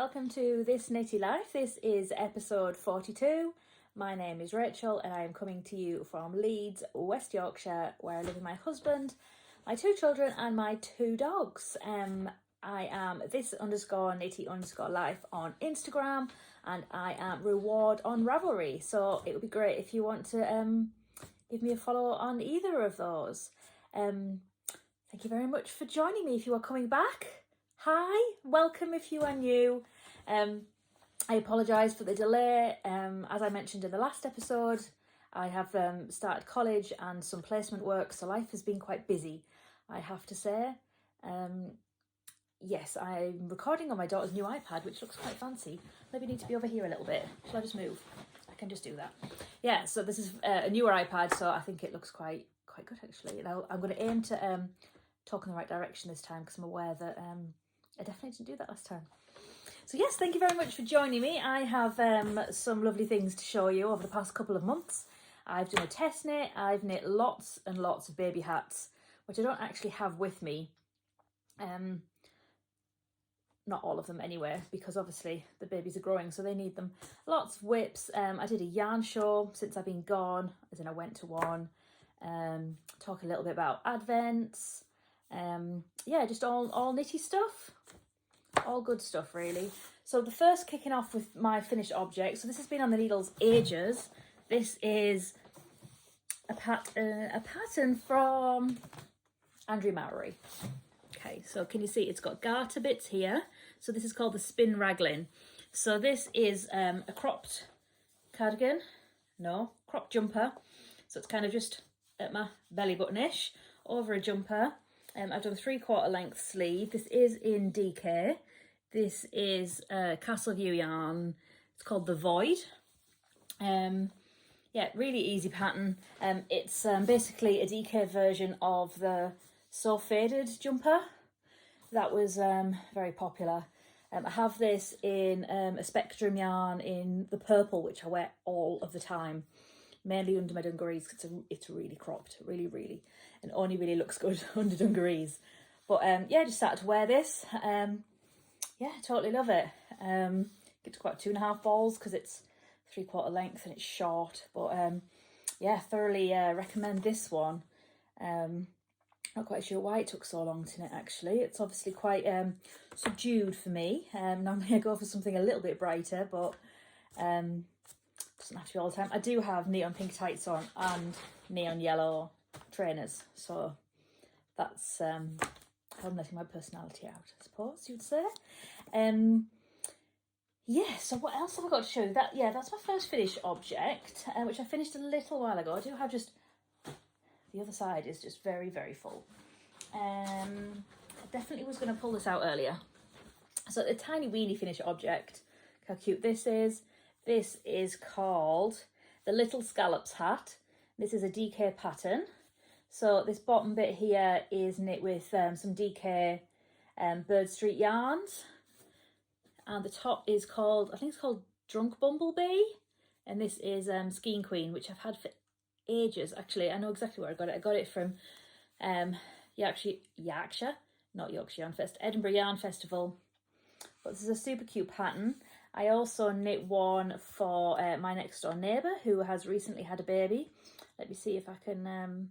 welcome to This Knitty Life. This is episode 42. My name is Rachel and I am coming to you from Leeds, West Yorkshire, where I live with my husband, my 2 children and my 2 dogs. I am this_knitty_life on Instagram and I am reward on Ravelry. So it would be great if you want to give me a follow on either of those. Thank you very much for joining me if you are coming back. Hi, welcome if you are new. I apologise for the delay. As I mentioned in the last episode, I have started college and some placement work, so life has been quite busy, I have to say. Yes, I'm recording on my daughter's new iPad, which looks quite fancy. Maybe need to be over here a little bit. Shall I just move? I can just do that. Yeah, so this is a newer iPad, so I think it looks quite good actually. And I'm going to aim to talk in the right direction this time because I'm aware that I definitely didn't do that last time. So yes, thank you very much for joining me. I have some lovely things to show you over the past couple of months. I've done a test knit. I've knit lots and lots of baby hats, which I don't actually have with me. Not all of them anyway, because obviously the babies are growing, so they need them. Lots of whips. I did a yarn show since I've been gone, as in I went to one. Talk a little bit about Advents. Yeah, just all knitty stuff. All good stuff, really. So the first kicking off with my finished object. So this has been on the needles ages. This is a pattern from Andrew Mallory. Okay, so can you see it's got garter bits here? So this is called the Spin Raglan. So this is a cropped cardigan. No, cropped jumper. So it's kind of just at my belly button-ish over a jumper. I've done a 3/4 length sleeve. This is in DK. This is Castle View yarn. It's called The Void. Yeah, really easy pattern. It's basically a DK version of the So Faded jumper. That was very popular. I have this in a spectrum yarn in the purple, which I wear all of the time. Mainly under my dungarees because it's really cropped, really, and only really looks good under dungarees. But yeah, just started to wear this. Yeah, totally love it. Get to quite 2.5 balls because it's 3/4 length and it's short. But yeah, thoroughly recommend this one. Not quite sure why it took so long to knit actually. It's obviously quite subdued for me. Normally I go for something a little bit brighter, but doesn't have to be all the time. I do have neon pink tights on and neon yellow trainers, so that's how I'm letting my personality out, I suppose you'd say. Yeah, so what else have I got to show you? That's my first finished object, which I finished a little while ago. I do have just, the other side is just very, very full. I definitely was going to pull this out earlier. So a tiny weeny finished object. Look how cute this is. This is called the Little Scallops hat. This is a DK pattern. So this bottom bit here is knit with some DK Bird Street yarns. And the top is called, I think it's called Drunk Bumblebee. And this is Skiing Queen, which I've had for ages. Actually, I know exactly where I got it. I got it from Yorkshire, not Yorkshire Yarn Fest, Edinburgh Yarn Festival. But this is a super cute pattern. I also knit one for my next door neighbour who has recently had a baby. Let me see if I can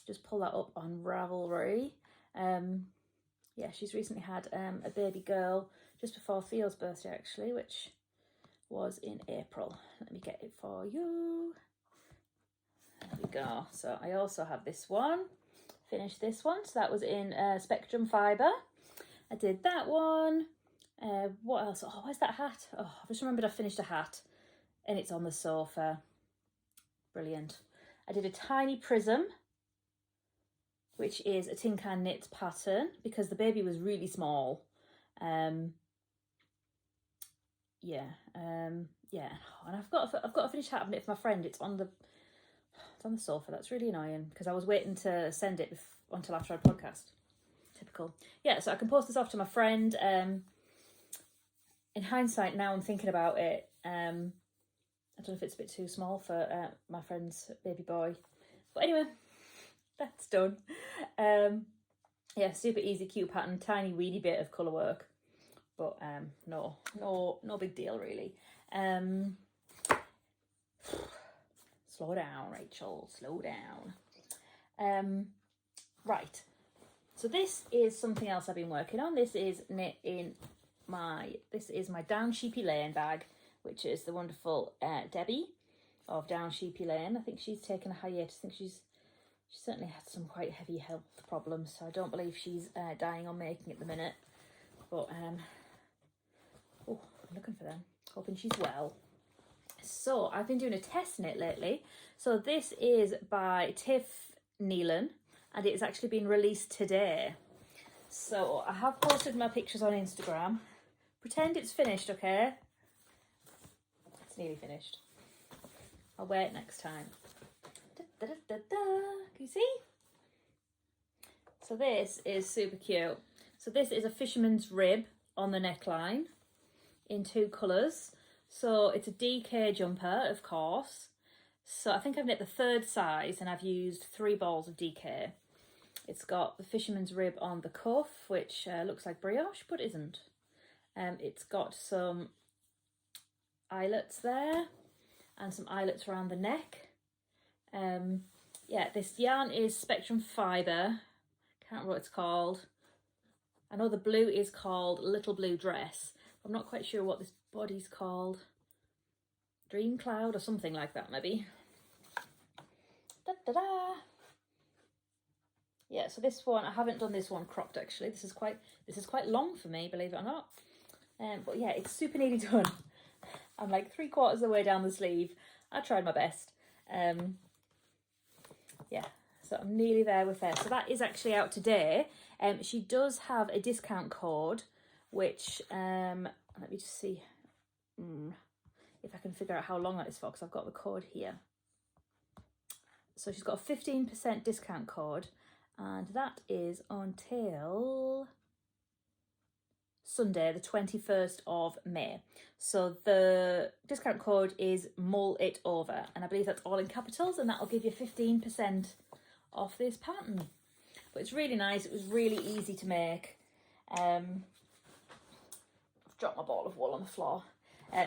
just pull that up on Ravelry. Yeah, she's recently had a baby girl just before Theo's birthday actually, which was in April. Let me get it for you. There we go. So I also have this one. Finished this one. So that was in Spectrum Fibre. I did that one. What else? Oh, where's that hat? Oh, I just remembered I finished a hat and it's on the sofa. Brilliant. I did a tiny prism, which is a tin can knit pattern because the baby was really small. Yeah. And I've got a finished hat of knit for my friend. It's on the sofa. That's really annoying because I was waiting to send it until after our podcast. Typical. Yeah, so I can post this off to my friend. In hindsight, now I'm thinking about it, I don't know if it's a bit too small for my friend's baby boy. But anyway, that's done. Yeah, super easy, cute pattern, tiny weedy bit of colour work. but no big deal really. Slow down, Rachel, slow down. Right, so this is something else I've been working on. This is knit in my Down Sheepy Lane bag, which is the wonderful Debbie of Down Sheepy Lane. I think she's taken a hiatus. I think she certainly had some quite heavy health problems, so I don't believe she's dying on making at the minute. But oh, I'm looking for them, hoping she's well. So I've been doing a test knit lately. So this is by Tiff Nealon, and it's actually been released today. So I have posted my pictures on Instagram. Pretend it's finished, okay? It's nearly finished. I'll wear it next time. Da, da, da, da, da. Can you see? So this is super cute. So this is a fisherman's rib on the neckline in 2 colours. So it's a DK jumper, of course. So I think I've knit the 3rd size and I've used 3 balls of DK. It's got the fisherman's rib on the cuff, which looks like brioche, but isn't. It's got some eyelets there and some eyelets around the neck. Yeah, this yarn is Spectrum Fibre. Can't remember what it's called. I know the blue is called Little Blue Dress. I'm not quite sure what this body's called. Dream Cloud or something like that, maybe. Da, da, da. Yeah, so this one, I haven't done this one cropped actually. This is quite long for me, believe it or not. But yeah, it's super nearly done. I'm like 3/4 of the way down the sleeve. I tried my best. Yeah, so I'm nearly there with her. So that is actually out today. She does have a discount code, which, let me just see if I can figure out how long that is for, because I've got the code here. So she's got a 15% discount code, and that is until Sunday, the 21st of May. So the discount code is MULLITOVER, and I believe that's all in capitals, and that'll give you 15% off this pattern. But it's really nice. It was really easy to make. I've dropped my ball of wool on the floor.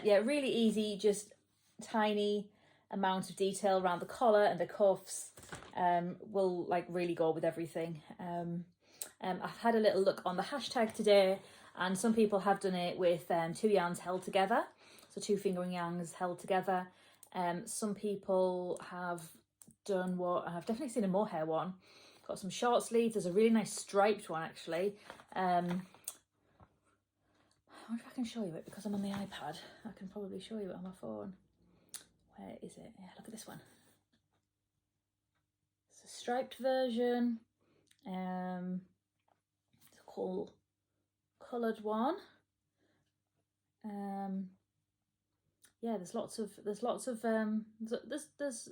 Yeah, really easy, just tiny amount of detail around the collar and the cuffs. Will like really go with everything. I've had a little look on the hashtag today, and some people have done it with 2 yarns held together, so 2 fingering yarns held together. Some people have done what I've definitely seen a mohair one. Got some short sleeves. There's a really nice striped one actually. I wonder if I can show you it because I'm on the iPad. I can probably show you it on my phone. Where is it? Yeah, look at this one. It's a striped version. It's a cool coloured one. Yeah, there's lots of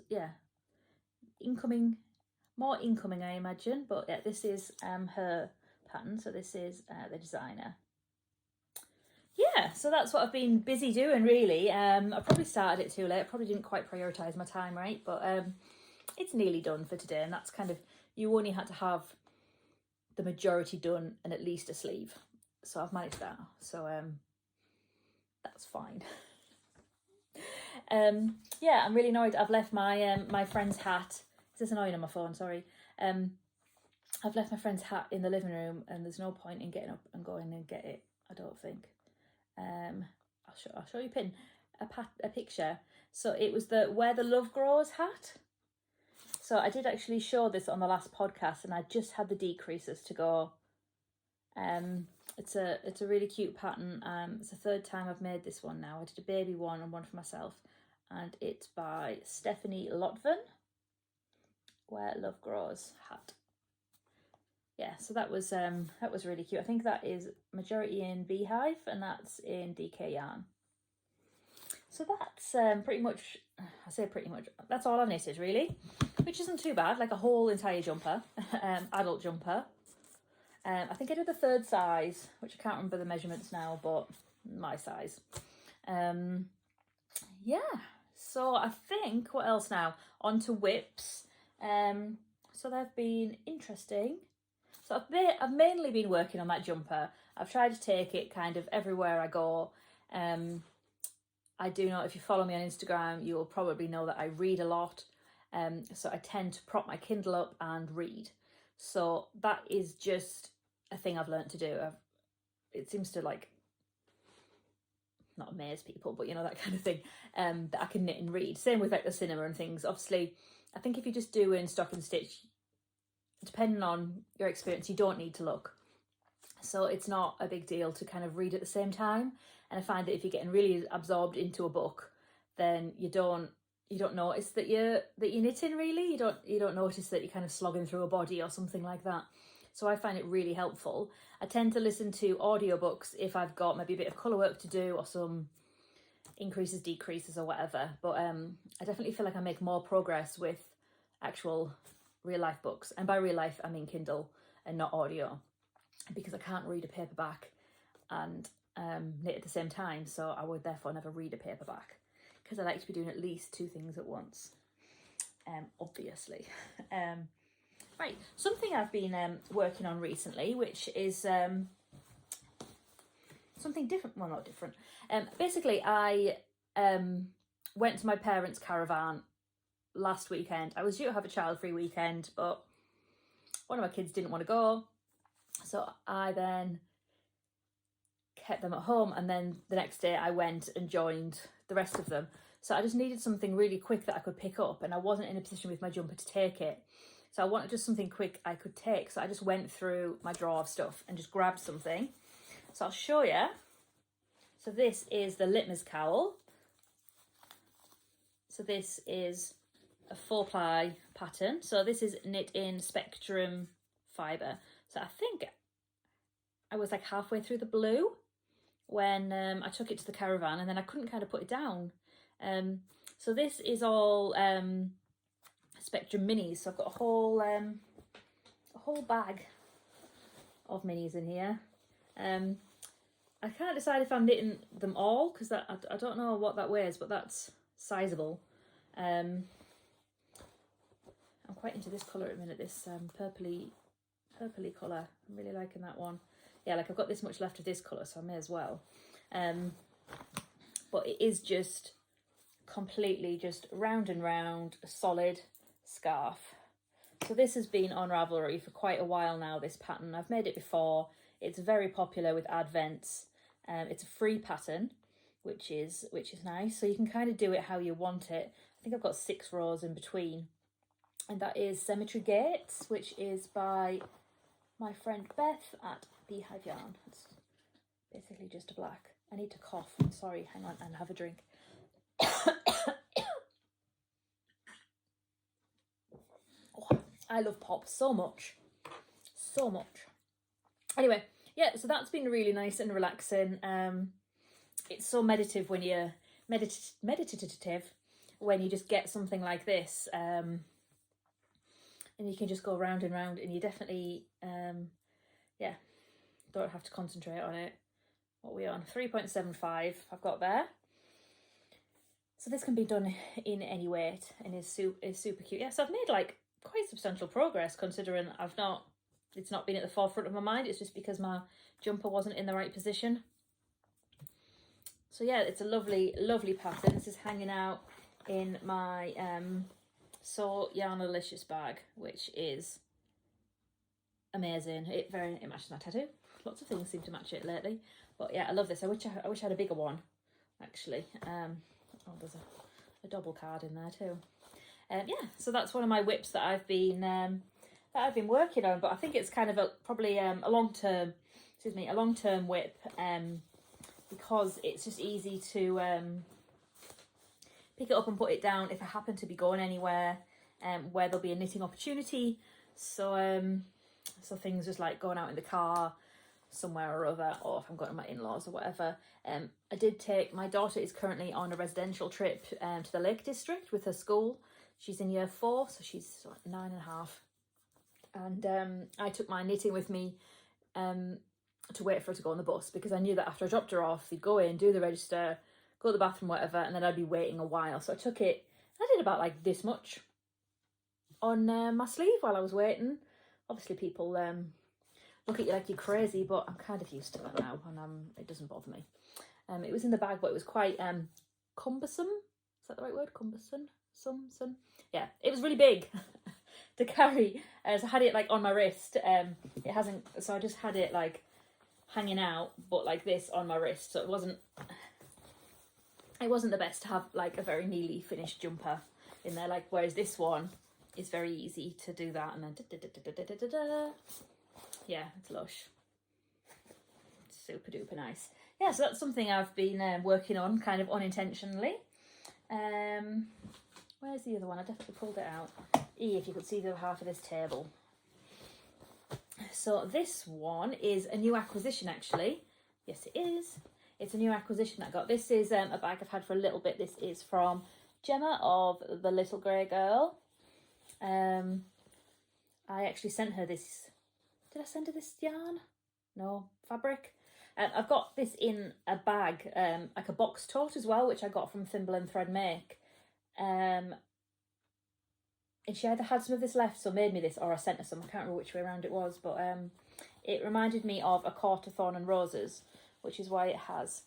yeah, more incoming I imagine, but yeah, this is her pattern, so this is the designer. Yeah, so that's what I've been busy doing really. I probably started it too late, probably didn't quite prioritise my time right, but it's nearly done for today, and that's kind of, you only had to have the majority done and at least a sleeve, so I've managed that, so that's fine. Yeah, I'm really annoyed. I've left my my friend's hat. Is this annoying on my phone? Sorry. I've left my friend's hat in the living room, and there's no point in getting up and going and get it, I don't think. I'll show you a picture. So it was the Where the Love Grows hat. So I did actually show this on the last podcast, and I just had the decreases to go. It's a really cute pattern. It's the 3rd time I've made this one now. I did a baby one and one for myself, and it's by Stephanie Lotven. Where Love Grows hat. Yeah, so that was really cute. I think that is majority in Beehive, and that's in DK yarn. So that's pretty much, I say pretty much, that's all I've knitted really, which isn't too bad, like a whole entire jumper, adult jumper. I think I did the 3rd size, which I can't remember the measurements now, but my size. Yeah, so I think, what else now? On to whips. So they've been interesting. So I've mainly been working on that jumper. I've tried to take it kind of everywhere I go. I do know, if you follow me on Instagram, you'll probably know that I read a lot. So I tend to prop my Kindle up and read. So that is just a thing I've learned to do. It seems to like, not amaze people, but you know, that kind of thing, that I can knit and read. Same with like the cinema and things. Obviously, I think if you're just doing stock and stitch, depending on your experience, you don't need to look. So it's not a big deal to kind of read at the same time. And I find that if you're getting really absorbed into a book, then you don't notice that you're knitting really. You don't notice that you're kind of slogging through a body or something like that. So I find it really helpful. I tend to listen to audiobooks if I've got maybe a bit of colour work to do or some increases, decreases or whatever. But I definitely feel like I make more progress with actual real life books. And by real life, I mean Kindle and not audio, because I can't read a paperback and knit at the same time. So I would therefore never read a paperback, because I like to be doing at least 2 things at once, obviously. Right, something I've been working on recently, which is something different. Well, not different. Basically, I went to my parents' caravan last weekend. I was due to have a child-free weekend, but one of my kids didn't want to go. So I then kept them at home, and then the next day I went and joined the rest of them. So I just needed something really quick that I could pick up, and I wasn't in a position with my jumper to take it. So I wanted just something quick I could take. So I just went through my drawer of stuff and just grabbed something. So I'll show you. So this is the Litmus Cowl. So this is a 4-ply pattern. So this is knit in Spectrum fibre. So I think I was like halfway through the blue when I took it to the caravan, and then I couldn't kind of put it down. So this is all Spectrum minis. So I've got a whole bag of minis in here. I can't decide if I'm knitting them all, because I don't know what that weighs, but that's sizable. I'm quite into this colour at the minute, this purpley colour. I'm really liking that one. Yeah, like I've got this much left of this colour, so I may as well. But it is just completely just round and round, a solid scarf. So this has been on Ravelry for quite a while now, this pattern. I've made it before. It's very popular with advents. It's a free pattern, which is nice. So you can kind of do it how you want it. I think I've got 6 rows in between. And that is Cemetery Gates, which is by my friend Beth at Beehive Yarn. It's basically just a black. I need to cough. I'm sorry, hang on, and have a drink. Oh, I love pop so much. So much. Anyway, yeah, so that's been really nice and relaxing. It's so meditative when you're meditative when you just get something like this. And you can just go round and round, and you definitely, yeah, don't have to concentrate on it. What are we on? 3.75 I've got there. So this can be done in any weight and is super cute. Yeah, so I've made like quite substantial progress, considering it's not been at the forefront of my mind. It's just because my jumper wasn't in the right position. So yeah, it's a lovely, lovely pattern. This is hanging out in my So Yarnalicious bag, which is amazing. It matches my tattoo. Lots of things seem to match it lately. But yeah, I love this. I wish I had a bigger one, actually. Oh, there's a double card in there too. Yeah, so that's one of my whips that I've been working on. But I think it's kind of probably a long-term whip, because it's just easy to pick it up and put it down if I happen to be going anywhere where there'll be a knitting opportunity. So so things just like going out in the car somewhere or other, or if I'm going to my in-laws or whatever. I did take, my daughter is currently on a residential trip to the Lake District with her school. She's in year 4, so she's like 9.5. And I took my knitting with me to wait for her to go on the bus, because I knew that after I dropped her off, they'd go in, do the register, go to the bathroom, whatever, and then I'd be waiting a while. So I took it, I did about like this much on my sleeve while I was waiting. Obviously people look at you like you're crazy, but I'm kind of used to that now, and it doesn't bother me. It was in the bag, but it was quite cumbersome. Is that the right word? Cumbersome? Some? Yeah, it was really big to carry. So I had it like on my wrist. It hasn't, so I just had it like hanging out, but like this on my wrist. So it wasn't the best to have like a very neatly finished jumper in there. Like, whereas this one is very easy to do that, and then yeah, it's lush. It's super duper nice. Yeah, so that's something I've been working on kind of unintentionally. Where's the other one? I definitely pulled it out. If you could see the other half of this table. So this one is a new acquisition, actually. Yes, it is. It's a new acquisition that I got. This is a bag I've had for a little bit. This is from Gemma of the Little Grey Girl. I actually sent her this. Did I send her this yarn? No, fabric. I've got this in a bag, like a box tote as well, which I got from Thimble and Thread Make. And she either had some of this left, so made me this, or I sent her some. I can't remember which way around it was, but it reminded me of A Court of Thorn and Roses, which is why it has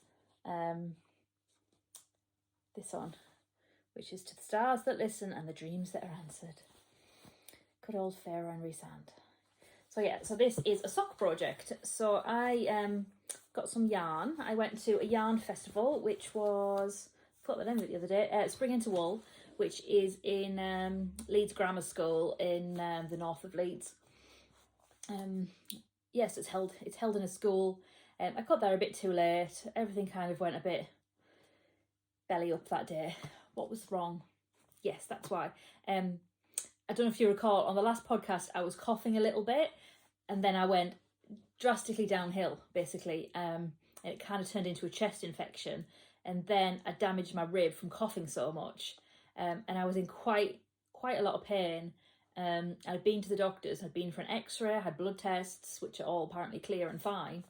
this on, which is to the stars that listen and the dreams that are answered. Good old Pharaoh and Rhysand. So yeah, so this is a sock project. So I got some yarn. I went to a yarn festival, which was, I forgot the name of it the other day, Spring Into Wool, which is in Leeds Grammar School in the north of Leeds. Yes, it's held in a school. I got there a bit too late. Everything kind of went a bit belly up that day. What was wrong? Yes, that's why. I don't know if you recall, on the last podcast, I was coughing a little bit, and then I went drastically downhill, basically. And it kind of turned into a chest infection, and then I damaged my rib from coughing so much. And I was in quite a lot of pain. I'd been to the doctors, I'd been for an x-ray, had blood tests, which are all apparently clear and fine.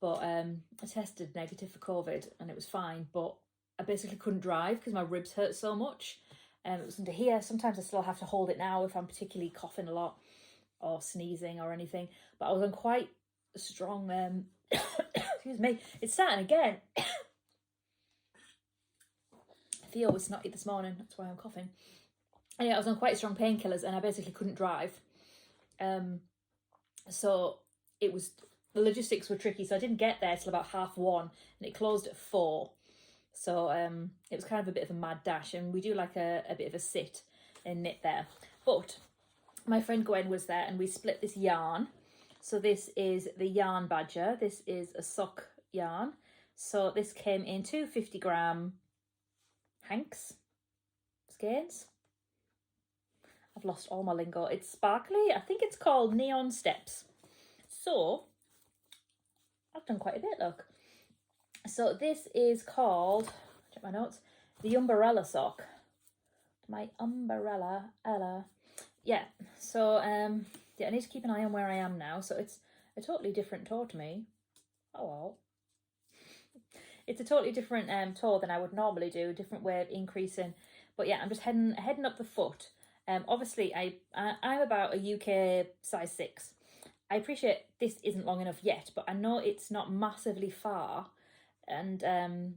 But I tested negative for COVID, and it was fine. But I basically couldn't drive because my ribs hurt so much. It was under here. Sometimes I still have to hold it now if I'm particularly coughing a lot or sneezing or anything. But I was on quite a strong, excuse me, it's starting again. Theo was snotty this morning, that's why I'm coughing. And yeah, I was on quite strong painkillers, and I basically couldn't drive. So it was, the logistics were tricky. So I didn't get there till about 1:30, and it closed at 4. So it was kind of a bit of a mad dash, and we do like a bit of a sit and knit there. But my friend Gwen was there, and we split this yarn. So this is the Yarn Badger. This is a sock yarn. So this came in 2 50-gram hanks, skeins. I've lost all my lingo. It's sparkly. I think it's called Neon Steps. So I've done quite a bit, look. So this is called, check my notes, the Umbrella sock. My umbrella, Ella. Yeah, so yeah, I need to keep an eye on where I am now. So it's a totally different toe to me. Oh well. It's a totally different toe than I would normally do, different way of increasing. But yeah, I'm just heading up the foot. Obviously, I'm about a UK size 6. I appreciate this isn't long enough yet, but I know it's not massively far. And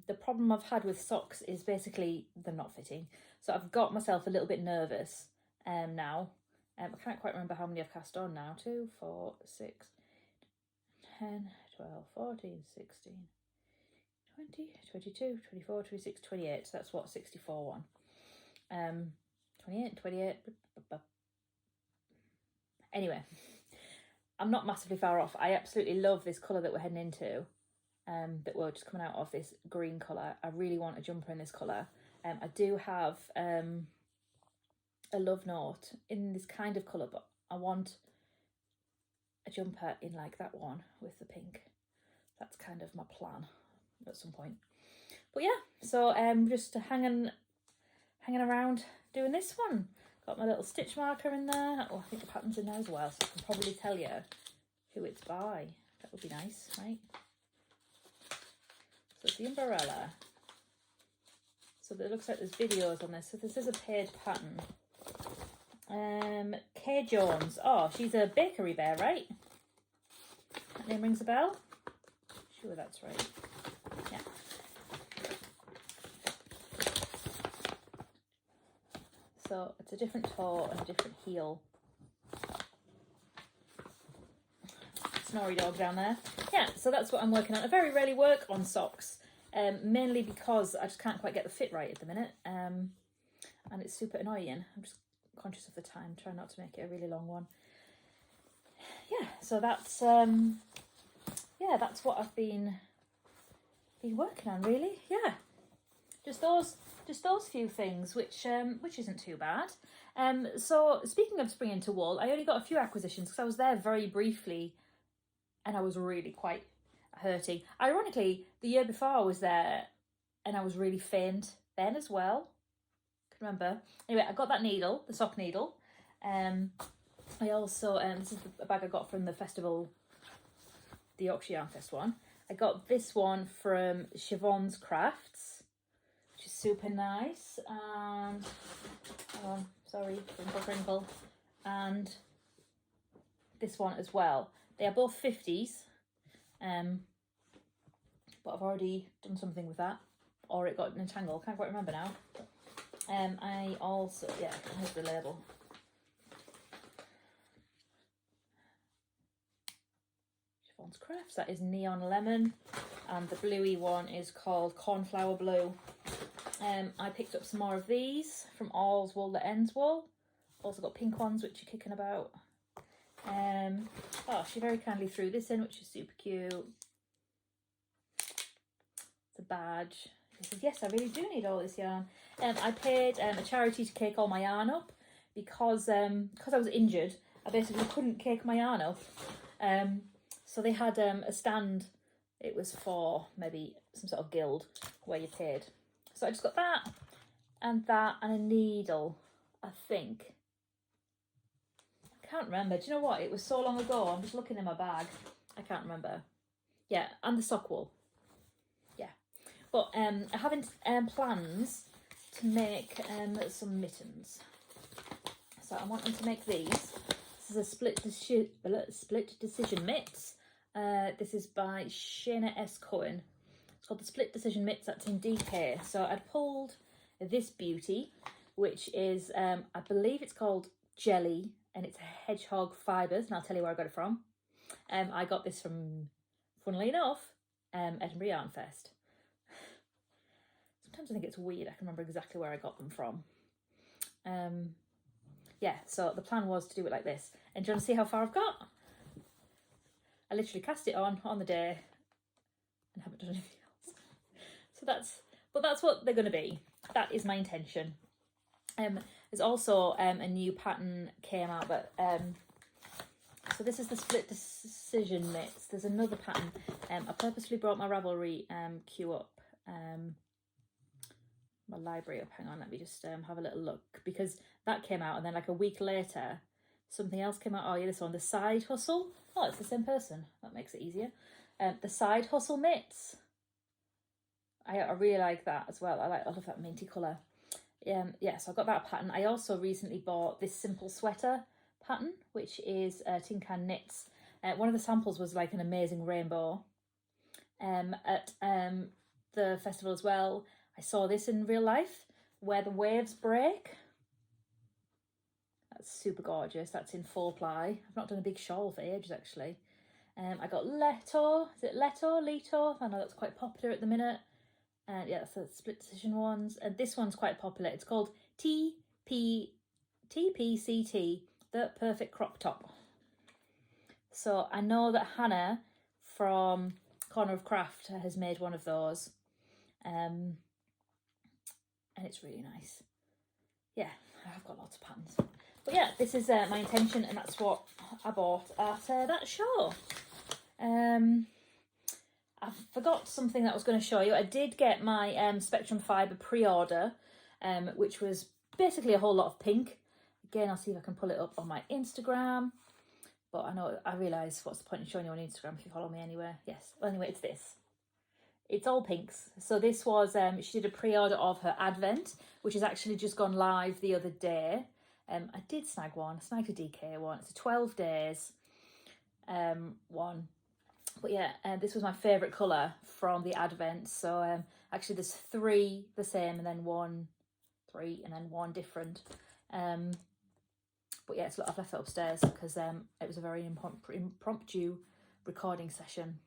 the problem I've had with socks is basically them not fitting. So I've got myself a little bit nervous now. I can't quite remember how many I've cast on now. 2, 4, 6, 10, 12, 14, 16, 20, 22, 24, 26, 28. So that's what, 64 one. 28. Anyway, I'm not massively far off. I absolutely love this colour that we're heading into. That we're just coming out of this green colour. I really want a jumper in this colour. I do have a love note in this kind of colour, but I want a jumper in like that one with the pink. That's kind of my plan at some point. But yeah, so just hanging around doing this one. Got my little stitch marker in there. Oh, I think the pattern's in there as well, so I can probably tell you who it's by. That would be nice, right? So it's the Umbrella. So it looks like there's videos on this. So this is a paid pattern. Kay Jones. Oh, she's a bakery bear, right? name rings a bell. Sure, that's right. Yeah. So it's a different toe and a different heel. Snorri dog down there. Yeah, so that's what I'm working on. I very rarely work on socks, mainly because I just can't quite get the fit right at the minute, and it's super annoying. I'm just conscious of the time, trying not to make it a really long one. Yeah, so that's that's what I've been working on, really. Yeah, just those few things, which isn't too bad. So speaking of spring into wool, I only got a few acquisitions because I was there very briefly, and I was really quite hurting. Ironically, the year before I was there, and I was really faint then as well. I can remember. Anyway, I got that needle, the sock needle. I also this is a bag I got from the festival, the Yorkshire Yarn Fest one. I got this one from Siobhan's Crafts, which is super nice. And sorry, crinkle. And this one as well. They are both 50s, but I've already done something with that, or it got entangled. Can't quite remember now. I also, yeah, here's the label. Siobhan's Crafts. That is Neon Lemon, and the bluey one is called Cornflower Blue. I picked up some more of these from All's Wool That Ends Wool. Also got pink ones, which are kicking about. Oh, she very kindly threw this in, which is super cute. It's a badge. She says, yes, I really do need all this yarn. I paid a charity to cake all my yarn up because I was injured. I basically couldn't cake my yarn up. So they had a stand. It was for maybe some sort of guild where you paid. So I just got that and a needle, I think. Can't remember. Do you know what? It was so long ago. I'm just looking in my bag. I can't remember. Yeah, and the sock wool. Yeah, but I haven't plans to make some mittens. So I'm wanting to make these. This is a split decision mitts. This is by Shayna S. Cohen. It's called the Split Decision Mitts. That's in DK. So I'd pulled this beauty, which is I believe it's called Jelly. And it's hedgehog fibres, and I'll tell you where I got it from. I got this from, funnily enough, Edinburgh Yarn Fest. Sometimes I think it's weird, I can remember exactly where I got them from. Yeah, so the plan was to do it like this. And do you want to see how far I've got? I literally cast it on the day and haven't done anything else. So that's what they're going to be. That is my intention. There's also a new pattern came out, but so this is the Split Decision Mitts. There's another pattern. I purposely brought my Ravelry queue up, my library up. Hang on, let me just have a little look, because that came out, and then like a week later, something else came out. Oh yeah, this one, the Side Hustle. Oh, it's the same person. That makes it easier. The Side Hustle Mitts. I really like that as well. I love that minty colour. Yeah, so I got that pattern. I also recently bought this Simple Sweater pattern, which is Tin Can Knits. One of the samples was like an amazing rainbow. At the festival as well, I saw this in real life, Where the Waves Break. That's super gorgeous. That's in 4-ply. I've not done a big shawl for ages, actually. I got Leto. Is it Leto? I know that's quite popular at the minute. Yeah, that's the split decision ones. And this one's quite popular. It's called TPCT, the Perfect Crop Top. So I know that Hannah from Corner of Craft has made one of those. And it's really nice. Yeah, I've got lots of patterns. But yeah, this is my intention, and that's what I bought at that show. I forgot something that I was going to show you. I did get my Spectrum Fibre pre-order, which was basically a whole lot of pink. Again, I'll see if I can pull it up on my Instagram. But I realise what's the point in showing you on Instagram if you follow me anywhere. Yes. Well, anyway, it's this. It's all pinks. So this was, she did a pre-order of her Advent, which has actually just gone live the other day. I did snag one. I snagged a DK one. It's a 12 days one. But yeah, this was my favourite colour from the advent. So actually there's 3 the same and then 3 and then 1 different. But yeah, I've left it upstairs because it was a very impromptu recording session.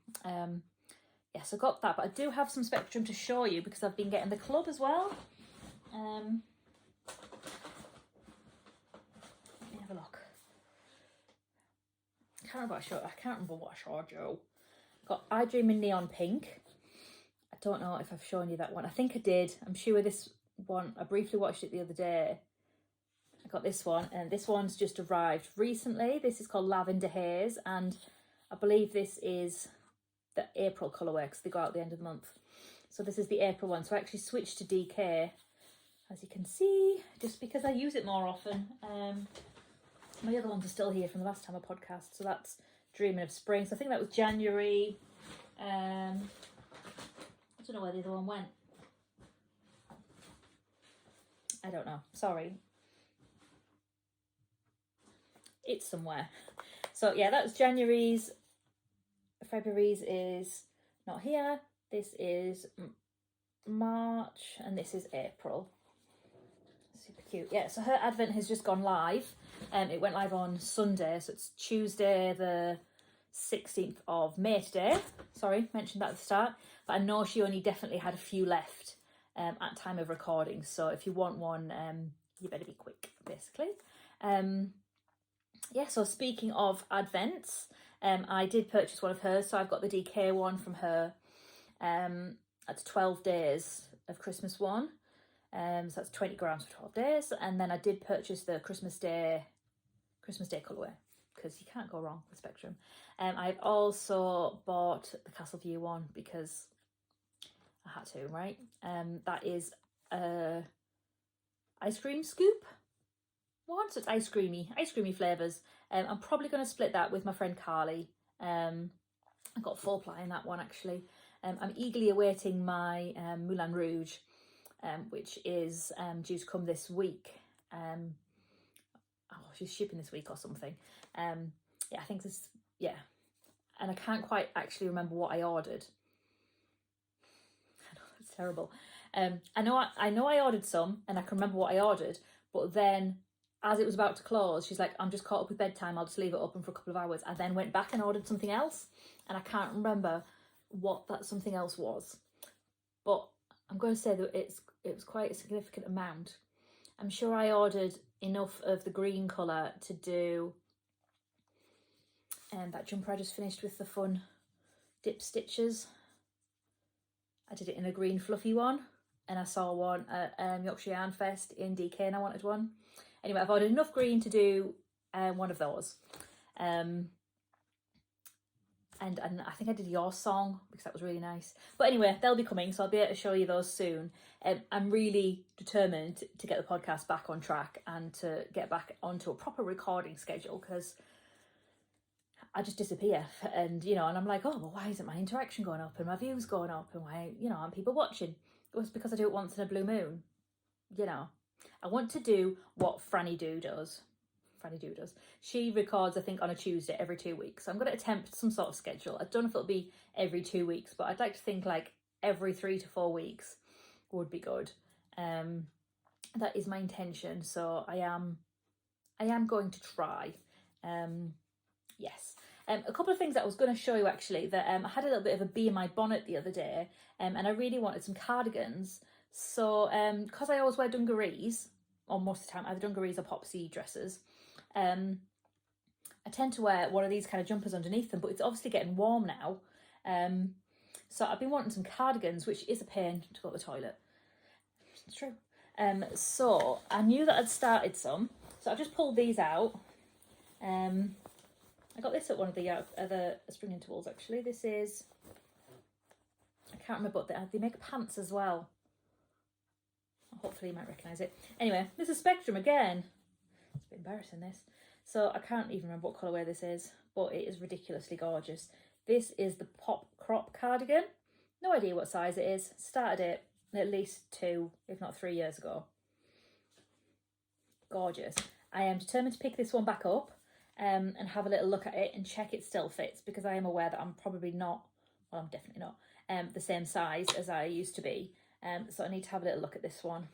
Yes, I got that, but I do have some Spectrum to show you because I've been getting the club as well. Let me have a look. I can't remember what I showed you. Got I Dream in Neon Pink. I don't know if I've shown you that one. I think I did. I'm sure this one, I briefly watched it the other day. I got this one, and this one's just arrived recently. This is called Lavender Haze, and I believe this is the April colourway because they go out at the end of the month. So this is the April one. So I actually switched to DK, as you can see, just because I use it more often. My other ones are still here from the last time I podcast. So that's Dreaming of Spring. So I think that was January. I don't know where the other one went. I don't know. Sorry. It's somewhere. So yeah, that was January's. February's is not here. This is March and this is April. Super cute. Yeah, so her advent has just gone live. It went live on Sunday, so it's Tuesday the 16th of May today. Sorry, mentioned that at the start. But I know she only definitely had a few left at time of recording. So if you want one, you better be quick, basically. Yeah, so speaking of advents, I did purchase one of hers. So I've got the DK one from her. That's 12 days of Christmas one. So that's 20 grams for 12 days. And then I did purchase the Christmas Day colourway because you can't go wrong with Spectrum. I've also bought the Castle View one because I had to, right? That is ice cream scoop one, so it's ice creamy flavours. I'm probably going to split that with my friend Carly. I got 4 ply in that one actually. I'm eagerly awaiting my Moulin Rouge, which is due to come this week. She's shipping this week or something. Yeah, I think this, yeah. And I can't quite actually remember what I ordered. I know, it's terrible. I know I ordered some and I can remember what I ordered, but then as it was about to close, she's like, I'm just caught up with bedtime, I'll just leave it open for a couple of hours. I then went back and ordered something else, and I can't remember what that something else was. But I'm going to say that it was quite a significant amount. I'm sure I ordered enough of the green colour to do that jumper I just finished with the fun dip stitches. I did it in a green fluffy one, and I saw one at Yorkshire Yarn Fest in DK and I wanted one. Anyway, I've ordered enough green to do one of those. And I think I did your song because that was really nice. But anyway, they'll be coming, so I'll be able to show you those soon. I'm really determined to get the podcast back on track and to get back onto a proper recording schedule because I just disappear. And, and I'm like, oh, well, why isn't my interaction going up and my views going up and why, aren't people watching? It was because I do it once in a blue moon, I want to do what Franny Doo does. She records, I think, on a Tuesday every 2 weeks. So I'm going to attempt some sort of schedule. I don't know if it'll be every 2 weeks, but I'd like to think like every 3 to 4 weeks would be good. That is my intention. So I am going to try. Yes. A couple of things that I was going to show you actually, that I had a little bit of a bee in my bonnet the other day, and I really wanted some cardigans. So because I always wear dungarees, or most of the time either dungarees or popsy dresses, I tend to wear one of these kind of jumpers underneath them, but it's obviously getting warm now. So I've been wanting some cardigans, which is a pain to go to the toilet. It's true. So I knew that I'd started some, so I've just pulled these out. I got this at one of the other spring intervals actually. This is, I can't remember, but they make pants as well. Hopefully you might recognise it. Anyway, this is Spectrum again. It's a bit embarrassing, this. So I can't even remember what colourway this is, but it is ridiculously gorgeous. This is the Pop Crop cardigan. No idea what size it is. Started it at least 2, if not 3 years ago. Gorgeous. I am determined to pick this one back up. and have a little look at it and check it still fits, because I am aware that I'm probably not, well, I'm definitely not the same size as I used to be. So I need to have a little look at this one.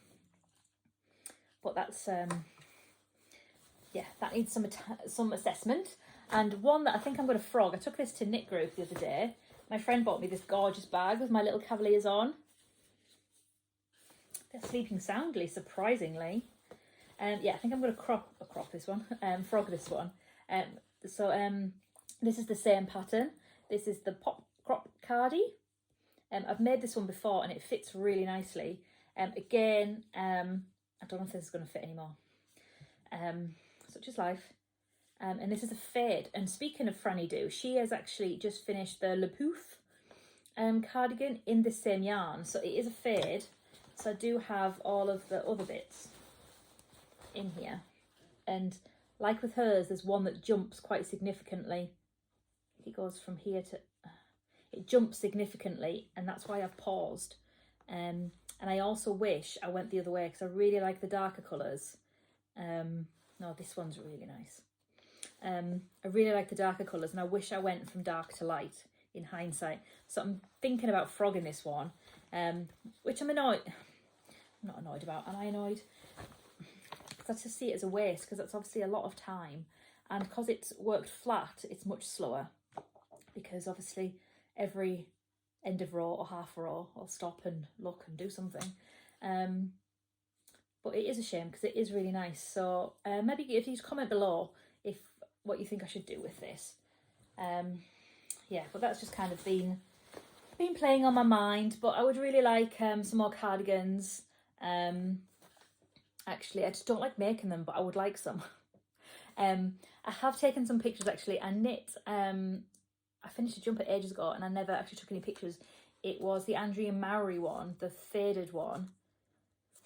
But that's, yeah, that needs some assessment. And one that I think I'm going to frog, I took this to Knit Group the other day. My friend bought me this gorgeous bag with my little cavaliers on. They're sleeping soundly, surprisingly. Yeah, I think I'm going to frog this one. This is the same pattern. This is the Pop Crop Cardi. I've made this one before and it fits really nicely. Again, I don't know if this is going to fit anymore. Such is life. And this is a fade. And speaking of Franny Do, she has actually just finished the Le Pouf cardigan in this same yarn. So it is a fade. So I do have all of the other bits in here. And like with hers, there's one that jumps quite significantly. It goes from here to... it jumps significantly, and that's why I've paused. And I also wish I went the other way, because I really like the darker colours. No, this one's really nice. I really like the darker colours, and I wish I went from dark to light in hindsight. So I'm thinking about frogging this one, which I'm annoyed. I'm not annoyed about. Am I annoyed? Because I just see it as a waste, because that's obviously a lot of time. And because it's worked flat, it's much slower. Because obviously every end of row or half row, I'll stop and look and do something. But it is a shame, because it is really nice. So maybe if you comment below what you think I should do with this. Yeah, but that's just kind of been playing on my mind. But I would really like some more cardigans. Actually, I just don't like making them, but I would like some. I have taken some pictures actually. I knit, I finished a jumper ages ago and I never actually took any pictures. It was the Andrea Mowry one, the faded one.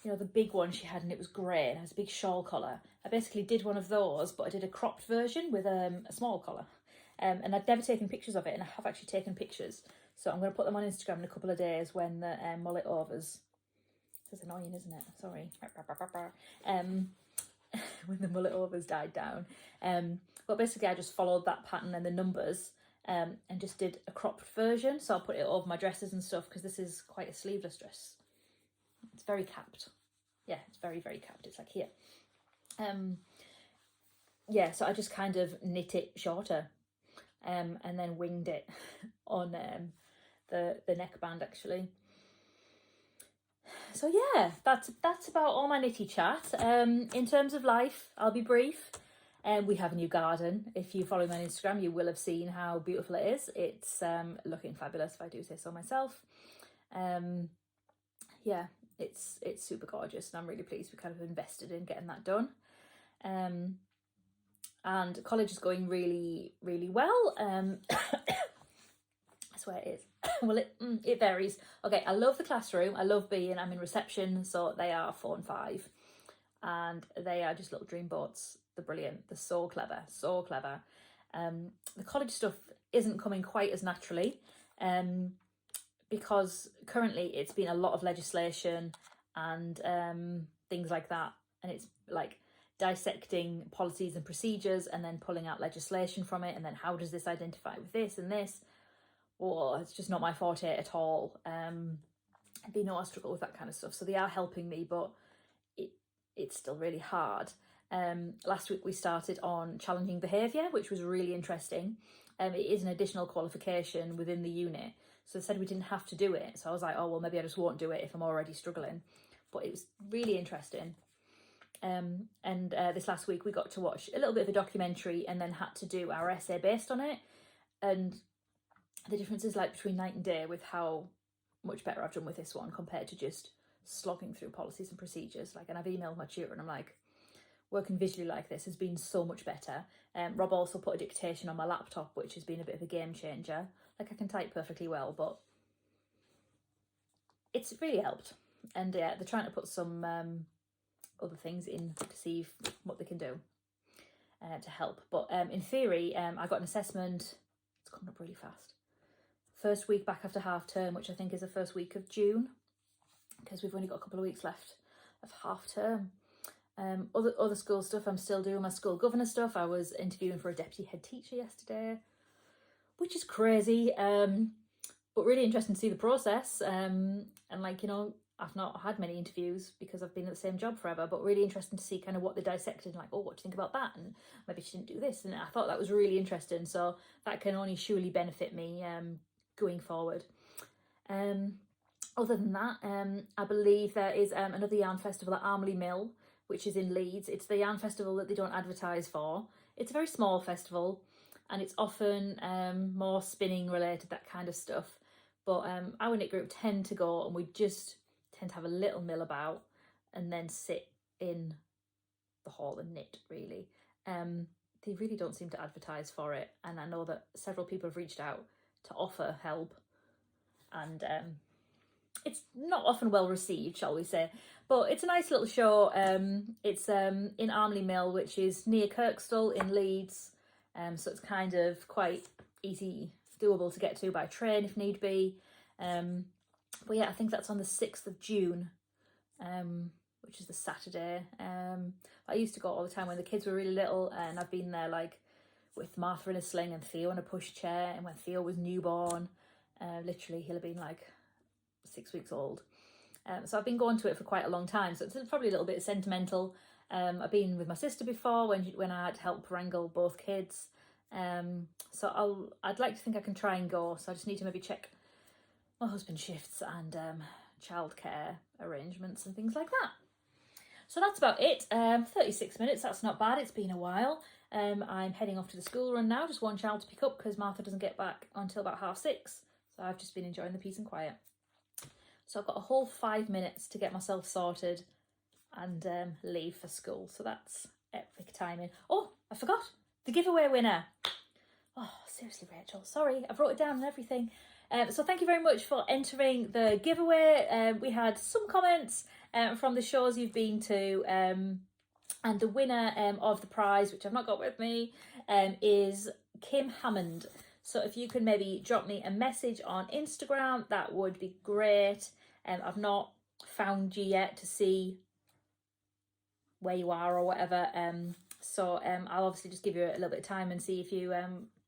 You know, the big one she had, and it was grey and it has a big shawl collar. I basically did one of those, but I did a cropped version with a small collar. And I'd never taken pictures of it, and I have actually taken pictures. So I'm going to put them on Instagram in a couple of days when the mullet overs... It's annoying, isn't it? Sorry. When the mullet overs died down. But basically I just followed that pattern and the numbers and just did a cropped version. So I'll put it over my dresses and stuff, because this is quite a sleeveless dress. It's very capped. Yeah, it's very, very capped. It's like here. Yeah, so I just kind of knit it shorter and then winged it on the neckband actually. So yeah, that's about all my knitty chat. In terms of life, I'll be brief. We have a new garden. If you follow me on Instagram, you will have seen how beautiful it is. It's looking fabulous, if I do say so myself. Yeah, it's super gorgeous, and I'm really pleased we kind of invested in getting that done. And college is going really, really well. I swear it is. Well, it varies. Okay, I love the classroom. I love I'm in reception, so they are 4 and 5. And they are just little dreamboats. They're brilliant. They're so clever, so clever. The college stuff isn't coming quite as naturally because currently it's been a lot of legislation and things like that. And it's like dissecting policies and procedures and then pulling out legislation from it. And then how does this identify with this and this? Oh, it's just not my forte at all. You know, I struggle with that kind of stuff. So they are helping me, but it's still really hard. Last week we started on challenging behaviour, which was really interesting. It is an additional qualification within the unit. So they said we didn't have to do it. So I was like, oh, well, maybe I just won't do it if I'm already struggling. But it was really interesting. This last week we got to watch a little bit of a documentary and then had to do our essay based on it. And the difference is like between night and day with how much better I've done with this one compared to just slogging through policies and procedures. Like, and I've emailed my tutor and I'm like, working visually like this has been so much better. Rob also put a dictation on my laptop, which has been a bit of a game changer. Like, I can type perfectly well, but it's really helped. And yeah, they're trying to put some other things in to see what they can do to help. But in theory, I got an assessment. It's coming up really fast. First week back after half term, which I think is the first week of June, because we've only got a couple of weeks left of half term. Other school stuff, I'm still doing my school governor stuff. I was interviewing for a deputy head teacher yesterday, which is crazy, but really interesting to see the process. And like, you know, I've not had many interviews because I've been at the same job forever, but really interesting to see kind of what they dissected, like, oh, what do you think about that? And maybe she didn't do this. And I thought that was really interesting. So that can only surely benefit me going forward. Other than that, I believe there is another yarn festival at Armley Mill, which is in Leeds. It's the yarn festival that they don't advertise for. It's a very small festival and it's often more spinning related, that kind of stuff. But our knit group tend to go, and we just tend to have a little mill about and then sit in the hall and knit, really. They really don't seem to advertise for it, and I know that several people have reached out to offer help, and it's not often well received, shall we say, but it's a nice little show. It's in Armley Mill, which is near Kirkstall in Leeds, so it's kind of quite easy, doable to get to by train if need be. But yeah, I think that's on the 6th of June, which is the Saturday. I used to go all the time when the kids were really little, and I've been there like with Martha in a sling and Theo in a pushchair, and when Theo was newborn, literally he'll have been like 6 weeks old. So I've been going to it for quite a long time, so it's probably a little bit sentimental. I've been with my sister before when I had to help wrangle both kids. So I'd like to think I can try and go, so I just need to maybe check my husband's shifts and childcare arrangements and things like that. So that's about it. 36 minutes, that's not bad, it's been a while. I'm heading off to the school run now, just one child to pick up because Martha doesn't get back until about 6:30, so I've just been enjoying the peace and quiet. So I've got a whole 5 minutes to get myself sorted and leave for school, so that's epic timing. Oh, I forgot the giveaway winner. Oh, seriously, Rachel, sorry, I wrote it down and everything. So thank you very much for entering the giveaway. We had some comments from the shows you've been to, and the winner of the prize, which I've not got with me, is Kim Hammond. So if you can maybe drop me a message on Instagram, that would be great. I've not found you yet to see where you are or whatever. So I'll obviously just give you a little bit of time and see if you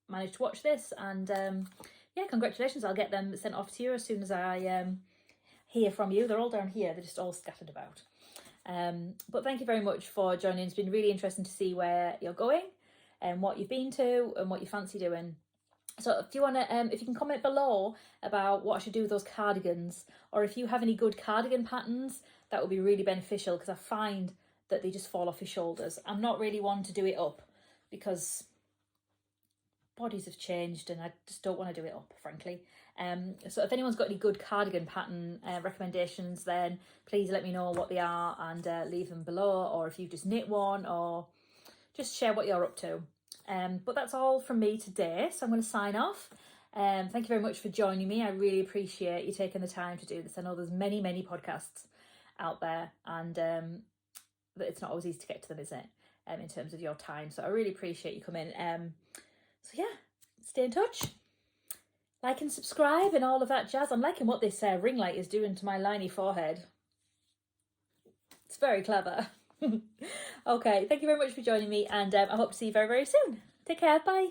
manage to watch this. And yeah, congratulations. I'll get them sent off to you as soon as I hear from you. They're all down here. They're just all scattered about. But thank you very much for joining. It's been really interesting to see where you're going and what you've been to and what you fancy doing. So if you want to, if you can comment below about what I should do with those cardigans, or if you have any good cardigan patterns, that would be really beneficial, because I find that they just fall off your shoulders. I'm not really one to do it up because bodies have changed and I just don't want to do it up, frankly. So if anyone's got any good cardigan pattern recommendations, then please let me know what they are and leave them below, or if you've just knit one, or just share what you're up to. But that's all from me today, so I'm going to sign off. Thank you very much for joining me. I really appreciate you taking the time to do this. I know there's many podcasts out there, and it's not always easy to get to them, is it, in terms of your time. So I really appreciate you coming. So yeah, stay in touch, like and subscribe and all of that jazz. I'm liking what this ring light is doing to my liney forehead. It's very clever. Okay, thank you very much for joining me, and I hope to see you very soon. Take care, bye.